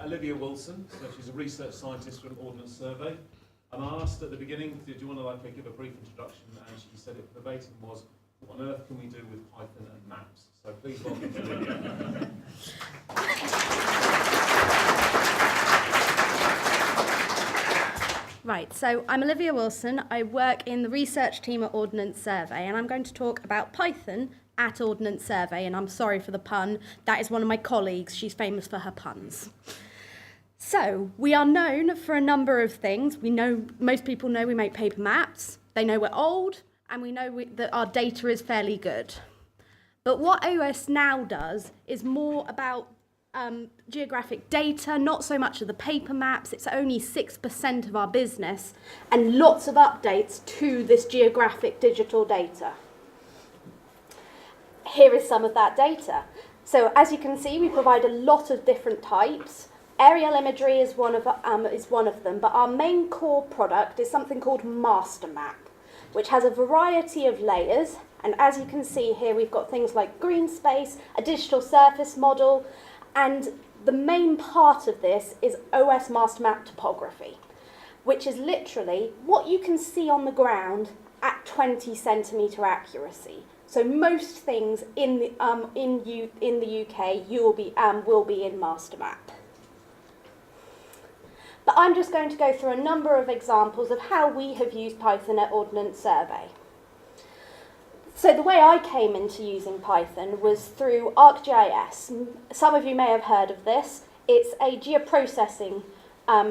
Olivia Wilson, so she's a research scientist from Ordnance Survey. And I asked at the beginning, do you want to give a brief introduction? And she said it verbatim was, what on earth can we do with Python and maps? So please welcome Olivia. Right, so I'm Olivia Wilson. I work in the research team at Ordnance Survey, and I'm going to talk about Python at Ordnance Survey, and I'm sorry for the pun. That is one of my colleagues. She's famous for her puns. So, we are known for a number of things. We know, most people know we make paper maps, they know we're old, and we know that our data is fairly good. But what OS now does is more about geographic data, not so much of the paper maps. It's only 6% of our business, and lots of updates to this geographic digital data. Here is some of that data. So as you can see, we provide a lot of different types. Aerial imagery is one of them, but our main core product is something called MasterMap, which has a variety of layers. And as you can see here, we've got things like green space, a digital surface model, and the main part of this is OS MasterMap topography, which is literally what you can see on the ground at 20 centimetre accuracy. So most things in the UK will be in MasterMap. But I'm just going to go through a number of examples of how we have used Python at Ordnance Survey. So the way I came into using Python was through ArcGIS. Some of you may have heard of this. It's a geoprocessing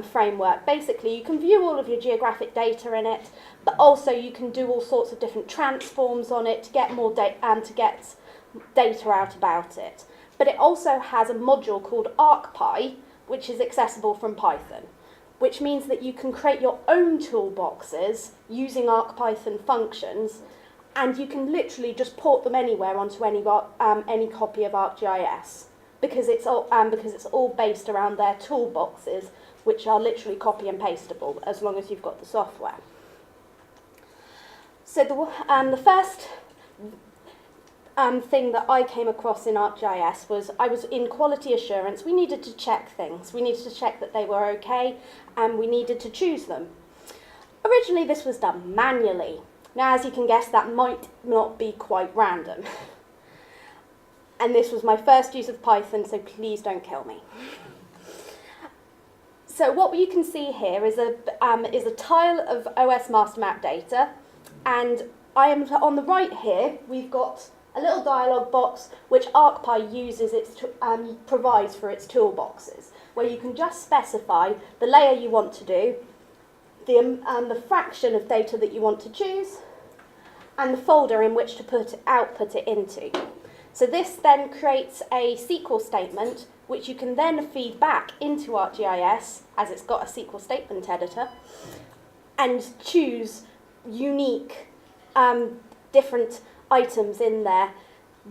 framework. Basically, you can view all of your geographic data in it, but also you can do all sorts of different transforms on it to get more data out about it. But it also has a module called ArcPy, which is accessible from Python, which means that you can create your own toolboxes using ArcPython functions, and you can literally just port them anywhere onto any copy of ArcGIS, because it's all based around their toolboxes, which are literally copy and pasteable as long as you've got the software. So the first thing that I came across in ArcGIS was I was in quality assurance. We needed to check things. We needed to check that they were okay, and we needed to choose them. Originally, this was done manually. Now, as you can guess, that might not be quite random. And this was my first use of Python, so please don't kill me. So what you can see here is a tile of OS MasterMap data, and I am on the right here. We've got a little dialog box which ArcPy uses provides for its toolboxes, where you can just specify the layer you want to do, the fraction of data that you want to choose, and the folder in which to output it into. So this then creates a SQL statement which you can then feed back into ArcGIS, as it's got a SQL statement editor, and choose unique different items in there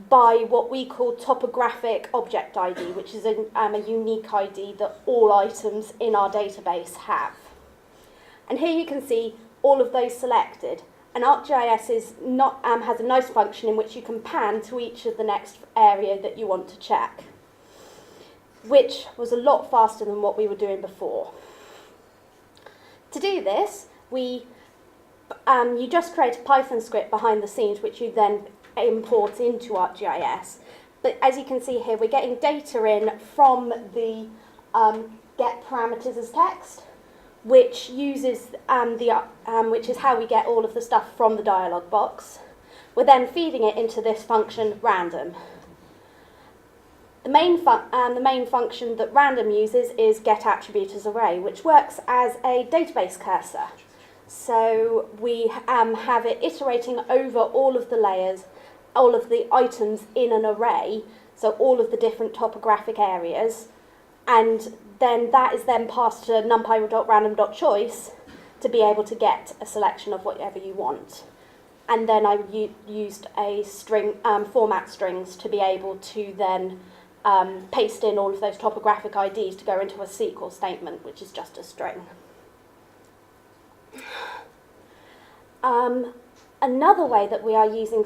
by what we call topographic object ID, which is a unique ID that all items in our database have. And here you can see all of those selected. And ArcGIS has a nice function in which you can pan to each of the next area that you want to check, which was a lot faster than what we were doing before. To do this, you just create a Python script behind the scenes, which you then import into ArcGIS. But as you can see here, we're getting data in from the get parameters as text, which uses which is how we get all of the stuff from the dialog box. We're then feeding it into this function random. The main function that random uses is getAttributeAsArray, which works as a database cursor. So we have it iterating over all of the layers, all of the items in an array, so all of the different topographic areas, and then that is then passed to numpy.random.choice to be able to get a selection of whatever you want. And then I used a format strings to be able to then paste in all of those topographic IDs to go into a SQL statement, which is just a string. Another way that we are using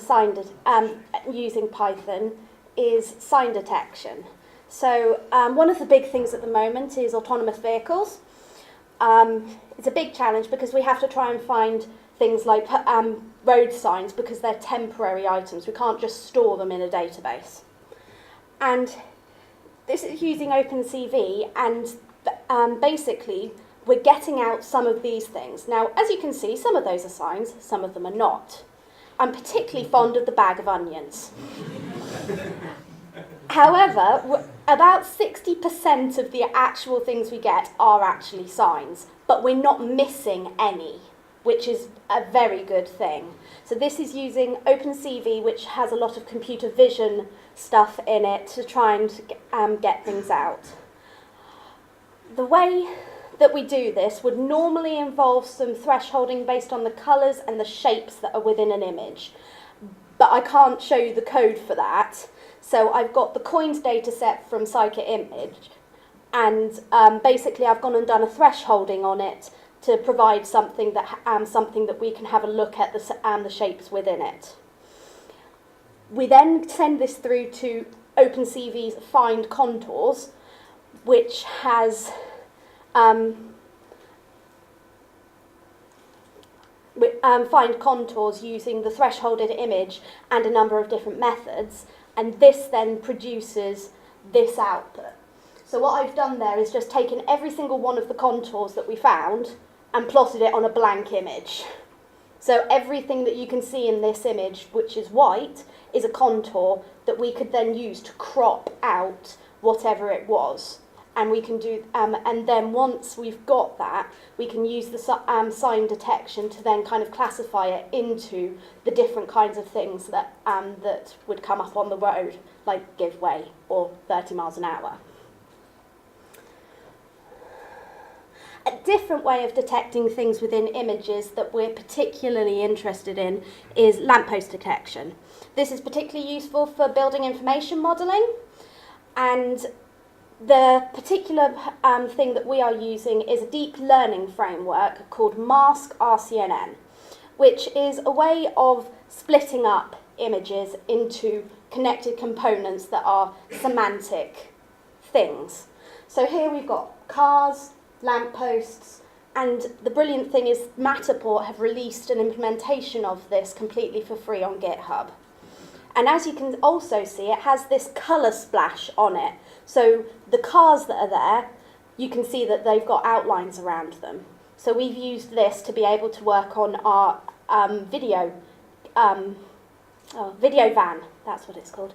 Python is sign detection. So one of the big things at the moment is autonomous vehicles. It's a big challenge because we have to try and find things like road signs because they're temporary items. We can't just store them in a database. And this is using Opencv, and basically we're getting out some of these things. Now, as you can see, some of those are signs, some of them are not. I'm particularly fond of the bag of onions. However, about 60% of the actual things we get are actually signs, but we're not missing any, which is a very good thing. So this is using Opencv, which has a lot of computer vision stuff in it to try and get things out. The way that we do this would normally involve some thresholding based on the colours and the shapes that are within an image. But I can't show you the code for that. So I've got the coins data set from Scikit-Image, and basically I've gone and done a thresholding on it to provide something that we can have a look at the shapes within it. We then send this through to Opencv's find contours, which has find contours using the thresholded image and a number of different methods, and this then produces this output. So what I've done there is just taken every single one of the contours that we found and plotted it on a blank image. So everything that you can see in this image, which is white, is a contour that we could then use to crop out whatever it was. And we can do, and then once we've got that, we can use the sign detection to then kind of classify it into the different kinds of things that that would come up on the road, like give way or 30 miles an hour. A different way of detecting things within images that we're particularly interested in is lamppost detection. This is particularly useful for building information modelling, and the particular thing that we are using is a deep learning framework called Mask-RCNN, which is a way of splitting up images into connected components that are semantic things. So here we've got cars, lampposts, and the brilliant thing is Matterport have released an implementation of this completely for free on GitHub. And as you can also see, it has this colour splash on it. So the cars that are there, you can see that they've got outlines around them. So we've used this to be able to work on our video van, that's what it's called,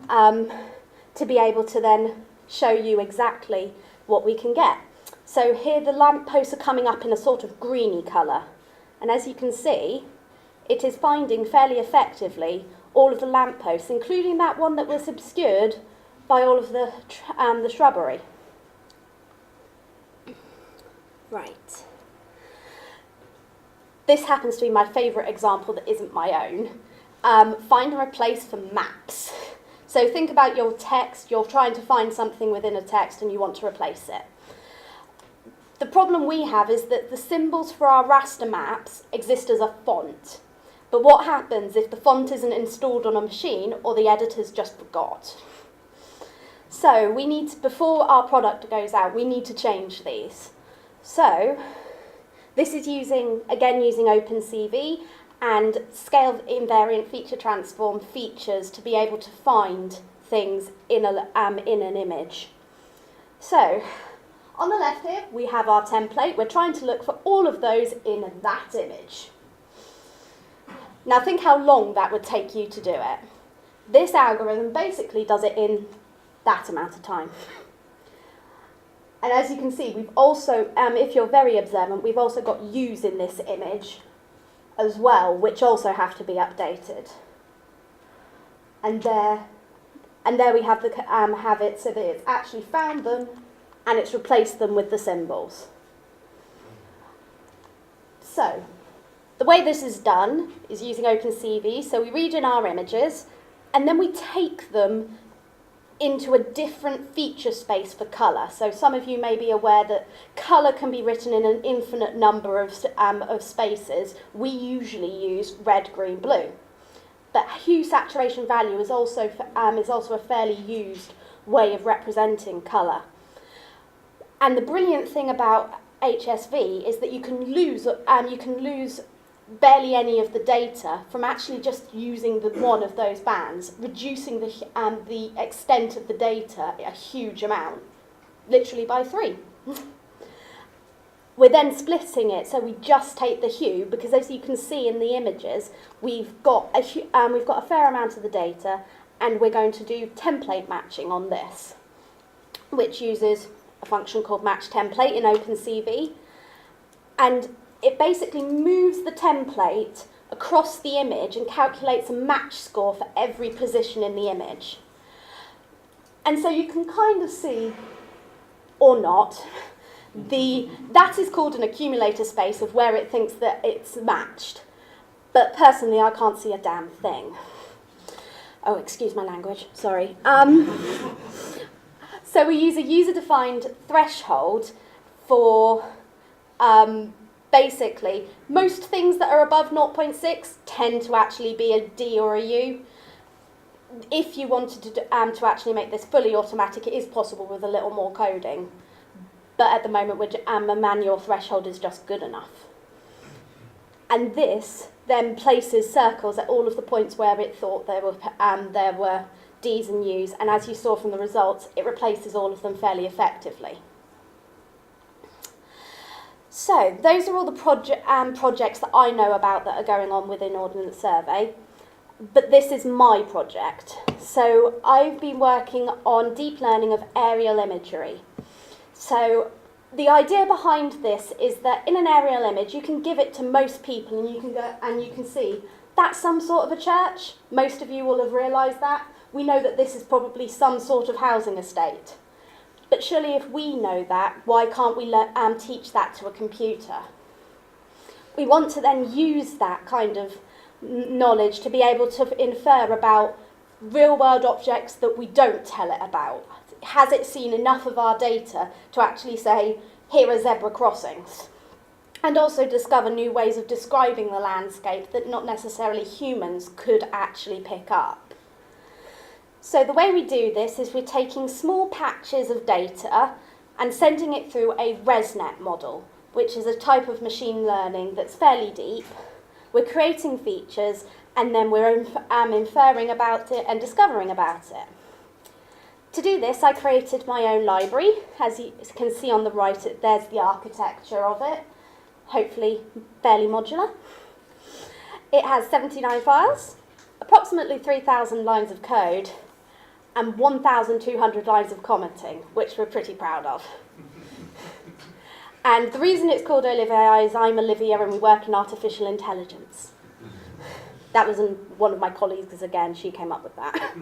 to be able to then show you exactly what we can get. So here the lampposts are coming up in a sort of greeny colour. And as you can see, it is finding fairly effectively all of the lampposts, including that one that was obscured by all of the shrubbery. Right. This happens to be my favourite example that isn't my own. Find and replace for maps. So think about your text, you're trying to find something within a text and you want to replace it. The problem we have is that the symbols for our raster maps exist as a font. But what happens if the font isn't installed on a machine or the editors just forgot? So we need to, before our product goes out, we need to change these. So this is using Opencv and scale invariant feature transform features to be able to find things in an image. So on the left here, we have our template. We're trying to look for all of those in that image. Now think how long that would take you to do it. This algorithm basically does it in that amount of time. And as you can see, we've also, if you're very observant, we've also got U's in this image as well, which also have to be updated. And there we have it so that it's actually found them and it's replaced them with the symbols. So the way this is done is using Opencv. So we read in our images and then we take them into a different feature space for colour. So some of you may be aware that colour can be written in an infinite number of spaces. We usually use red, green, blue. But hue saturation value is also a fairly used way of representing colour. And the brilliant thing about HSV is that you can lose barely any of the data from actually just using the one of those bands, reducing the extent of the data a huge amount, literally by 3. We're then splitting it, so we just take the hue, because as you can see in the images, we've got a fair amount of the data, and we're going to do template matching on this, which uses a function called match template in Opencv, and it basically moves the template across the image and calculates a match score for every position in the image. And so you can kind of see, or not, that is called an accumulator space of where it thinks that it's matched. But personally, I can't see a damn thing. Oh, excuse my language, sorry. So we use a user-defined threshold for basically most things that are above 0.6 tend to actually be a D or a U. If you wanted to actually make this fully automatic, it is possible with a little more coding. But at the moment, a manual threshold is just good enough. And this then places circles at all of the points where it thought there were D's and U's, and as you saw from the results, it replaces all of them fairly effectively. So those are all the projects that I know about that are going on within Ordnance Survey, but this is my project. So I've been working on deep learning of aerial imagery. So the idea behind this is that in an aerial image, you can give it to most people and you can go and you can see that's some sort of a church. Most of you will have realised that. We know that this is probably some sort of housing estate. But surely if we know that, why can't we teach that to a computer? We want to then use that kind of knowledge to be able to infer about real-world objects that we don't tell it about. Has it seen enough of our data to actually say, here are zebra crossings? And also discover new ways of describing the landscape that not necessarily humans could actually pick up. So the way we do this is we're taking small patches of data and sending it through a ResNet model, which is a type of machine learning that's fairly deep. We're creating features and then we're inferring about it and discovering about it. To do this, I created my own library. As you can see on the right, there's the architecture of it, hopefully fairly modular. It has 79 files, approximately 3,000 lines of code, and 1,200 lines of commenting, which we're pretty proud of. And the reason it's called Olivia is I'm Olivia and we work in artificial intelligence. That was one of my colleagues, because again, she came up with that.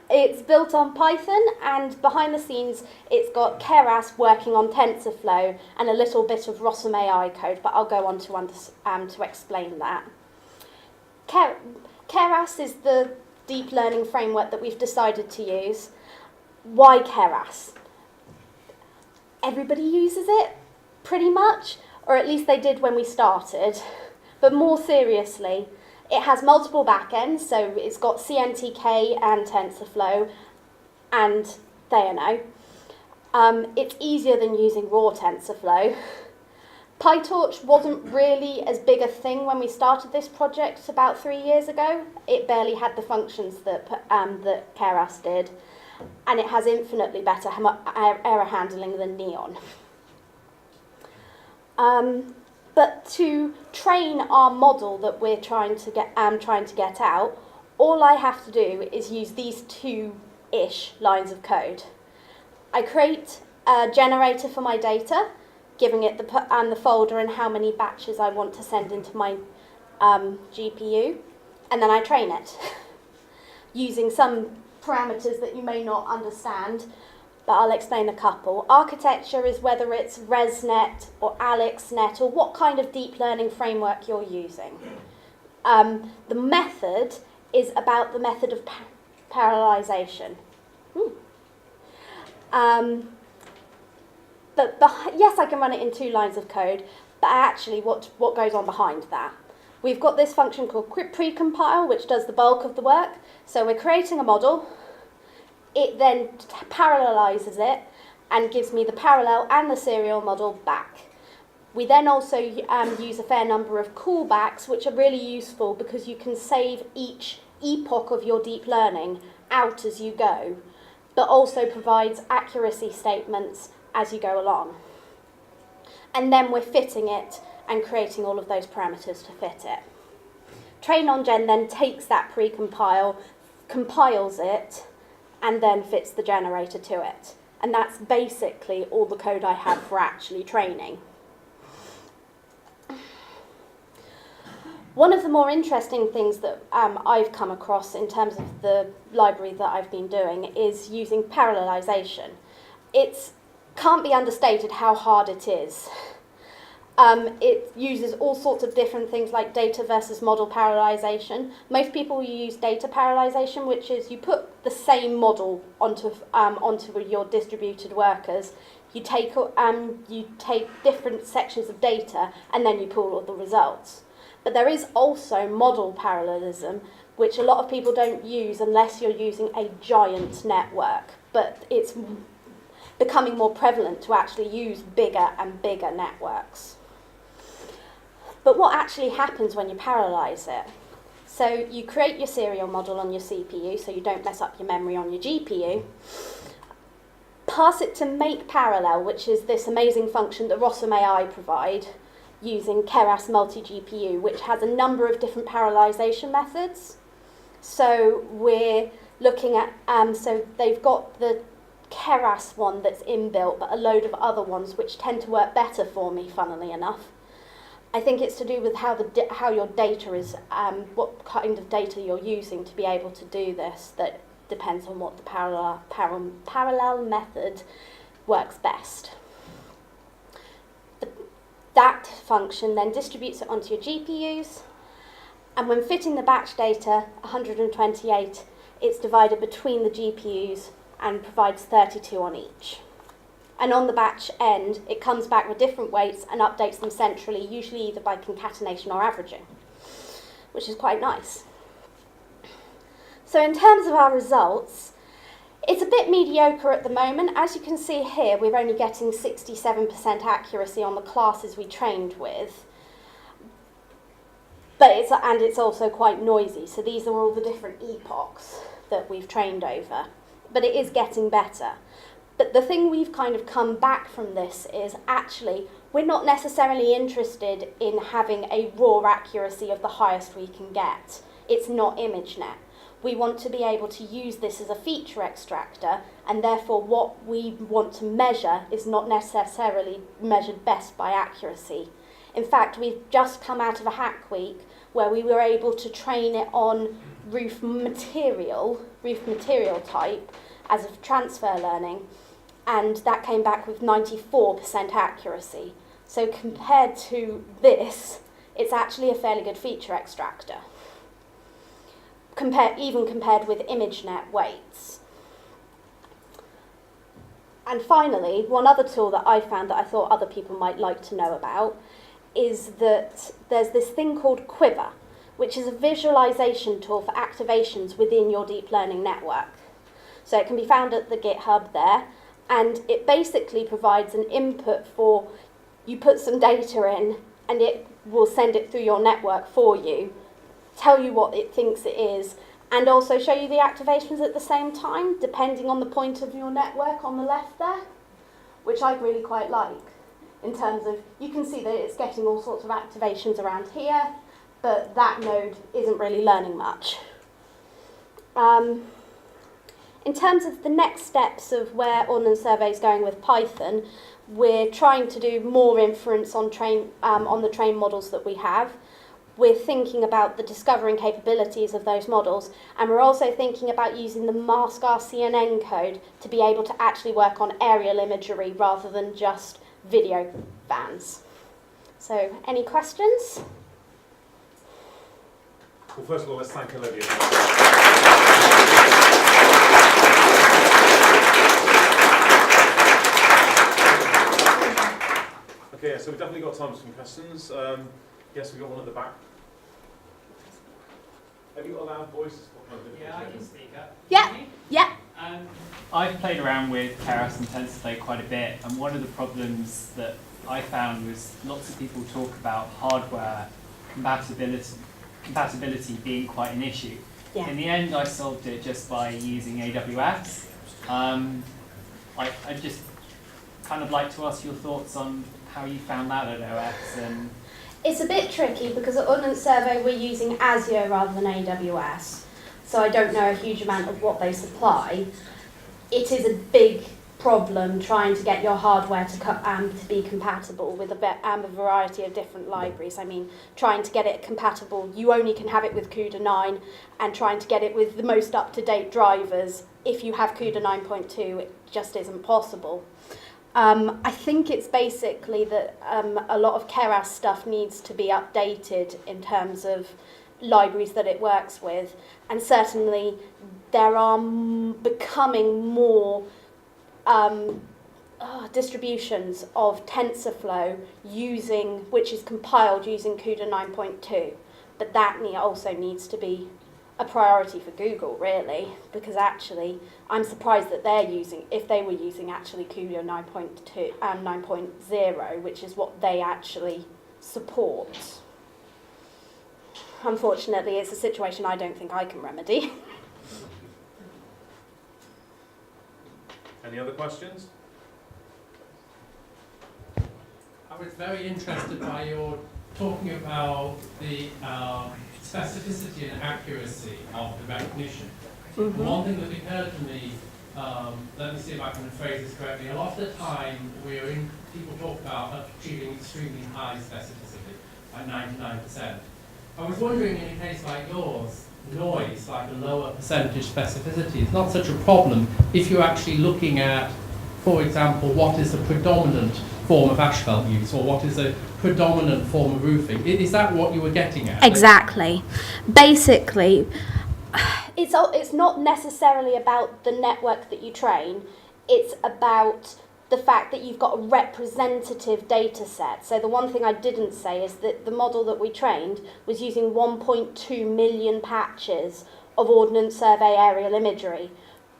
It's built on Python, and behind the scenes, it's got keras working on TensorFlow and a little bit of Rossum AI code, but I'll go on to explain that. Keras is the deep learning framework that we've decided to use. Why keras? Everybody uses it, pretty much, or at least they did when we started. But more seriously, it has multiple backends, so it's got CNTK and TensorFlow and Theano. It's easier than using raw TensorFlow. PyTorch wasn't really as big a thing when we started this project about 3 years ago. It barely had the functions that keras did, and it has infinitely better error handling than Neon. But to train our model that we're trying to get out, all I have to do is use these 2-ish lines of code. I create a generator for my data, giving it the folder and how many batches I want to send into my GPU, and then I train it using some parameters that you may not understand, but I'll explain a couple. Architecture is whether it's ResNet or AlexNet or what kind of deep learning framework you're using. The method is about the method of parallelization. Yes, I can run it in 2 lines of code, but actually what goes on behind that? We've got this function called precompile, which does the bulk of the work. So we're creating a model, it then parallelizes it and gives me the parallel and the serial model back. We then also use a fair number of callbacks, which are really useful because you can save each epoch of your deep learning out as you go, but also provides accuracy statements as you go along. And then we're fitting it and creating all of those parameters to fit it. Train on Gen then takes that pre-compile, compiles it, and then fits the generator to it. And that's basically all the code I have for actually training. One of the more interesting things that I've come across in terms of the library that I've been doing is using parallelization. It can't be understated how hard it is. It uses all sorts of different things like data versus model parallelization. Most people use data parallelization, which is you put the same model onto your distributed workers. You take different sections of data and then you pull all the results. But there is also model parallelism, which a lot of people don't use unless you're using a giant network. But it's becoming more prevalent to actually use bigger and bigger networks. But what actually happens when you parallelize it? So you create your serial model on your CPU so you don't mess up your memory on your GPU. Pass it to make parallel, which is this amazing function that Rossum AI provide, using keras multi-GPU, which has a number of different parallelization methods. So we're looking at, so they've got the keras one that's inbuilt, but a load of other ones which tend to work better for me, funnily enough. I think it's to do with how your data is, what kind of data you're using to be able to do this, that depends on what the parallel method works best. That function then distributes it onto your GPUs, and when fitting the batch data, 128, it's divided between the GPUs and provides 32 on each. And on the batch end, it comes back with different weights and updates them centrally, usually either by concatenation or averaging, which is quite nice. So in terms of our results, it's a bit mediocre at the moment. As you can see here, we're only getting 67% accuracy on the classes we trained with. But it's also quite noisy. So these are all the different epochs that we've trained over. But it is getting better. But the thing we've kind of come back from this is actually we're not necessarily interested in having a raw accuracy of the highest we can get. It's not ImageNet. We want to be able to use this as a feature extractor, and therefore what we want to measure is not necessarily measured best by accuracy. In fact, we've just come out of a hack week where we were able to train it on roof material type as of transfer learning, and that came back with 94% accuracy. So compared to this, it's actually a fairly good feature extractor. Even compared with ImageNet weights. And finally, one other tool that I found that I thought other people might like to know about is that there's this thing called Quiver, which is a visualization tool for activations within your deep learning network. So it can be found at the GitHub there, and it basically provides an input for, you put some data in, and it will send it through your network for you, tell you what it thinks it is, and also show you the activations at the same time, depending on the point of your network on the left there, which I really quite like, in terms of, you can see that it's getting all sorts of activations around here, but that node isn't really learning much. In terms of the next steps of where Ordnance Survey is going with Python, we're trying to do more inference on the trained models that we have. We're thinking about the discovering capabilities of those models, and we're also thinking about using the MaskR CNN code to be able to actually work on aerial imagery rather than just video bands. So, any questions? Well, first of all, let's thank Olivia. Okay, so we've definitely got time for some questions. Yes, we've got one at the back. Have you got a loud voice? Yeah, I can speak up. Yeah, yeah. I've played around with keras and TensorFlow quite a bit, and one of the problems that I found was lots of people talk about hardware compatibility being quite an issue. Yeah. In the end, I solved it just by using AWS. I just kind of like to ask your thoughts on how you found that at OS. And it's a bit tricky because at Ordnance Survey we're using Azure rather than AWS, so I don't know a huge amount of what they supply. It is a big problem trying to get your hardware to be compatible with a variety of different libraries. I mean, trying to get it compatible, you only can have it with CUDA 9, and trying to get it with the most up-to-date drivers, if you have CUDA 9.2, it just isn't possible. I think it's basically that a lot of keras stuff needs to be updated in terms of libraries that it works with, and certainly there are becoming more distributions of TensorFlow which is compiled using CUDA 9.2, but that also needs to be a priority for Google, really, because actually I'm surprised that if they were using actually CUDA 9.2 and 9.0, which is what they actually support. Unfortunately, it's a situation I don't think I can remedy. Any other questions? I was very interested by your talking about the specificity and accuracy of the recognition. Mm-hmm. One thing that occurred to me, let me see if I can phrase this correctly, a lot of the time people talk about achieving extremely high specificity, like 99%. I was wondering, in a case like yours, noise, like a lower percentage specificity, is not such a problem if you're actually looking at, for example, what is the predominant form of asphalt use, or what is a predominant form of roofing. Is that what you were getting at? Exactly. Basically, it's not necessarily about the network that you train, it's about the fact that you've got a representative data set. So the one thing I didn't say is that the model that we trained was using 1.2 million patches of Ordnance Survey aerial imagery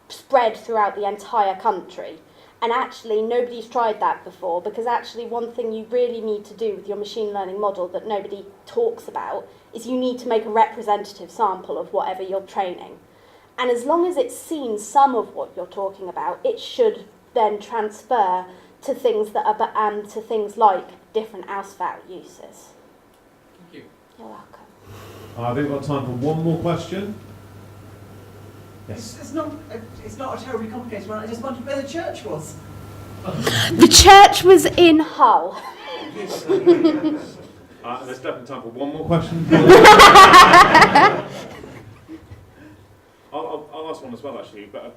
spread throughout the entire country. And actually nobody's tried that before, because actually one thing you really need to do with your machine learning model that nobody talks about is you need to make a representative sample of whatever you're training. And as long as it's seen some of what you're talking about, it should then transfer to things that are to things like different asphalt uses. Thank you. You're welcome. I think we've got time for one more question. Yes. It's not a terribly complicated one. I just wondered where the church was. The church was in Hull. There's definitely time for one more question. I'll ask one as well, actually, but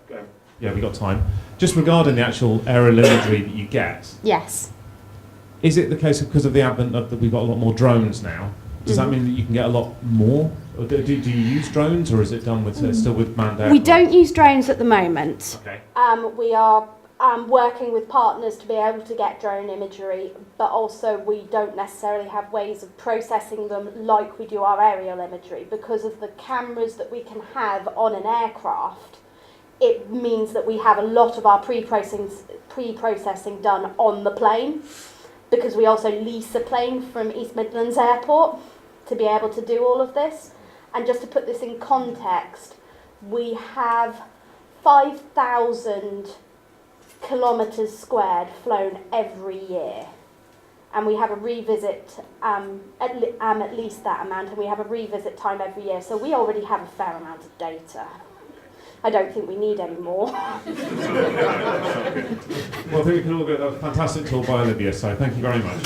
yeah, we've got time. Just regarding the actual aerial imagery that you get, Yes. is it the case because of the advent of that we've got a lot more drones now? Does that mean that you can get a lot more? Or do you use drones, or is it done with still with manned aircraft? We don't use drones at the moment. Okay. We are working with partners to be able to get drone imagery, but also we don't necessarily have ways of processing them like we do our aerial imagery. Because of the cameras that we can have on an aircraft, it means that we have a lot of our pre-processing done on the plane, because we also lease a plane from East Midlands Airport to be able to do all of this. And just to put this in context, we have 5,000 kilometres squared flown every year, and we have a revisit at least that amount, and we have a revisit time every year, so we already have a fair amount of data. I don't think we need any more. Well, I think we can all get a fantastic talk by Olivia, so thank you very much.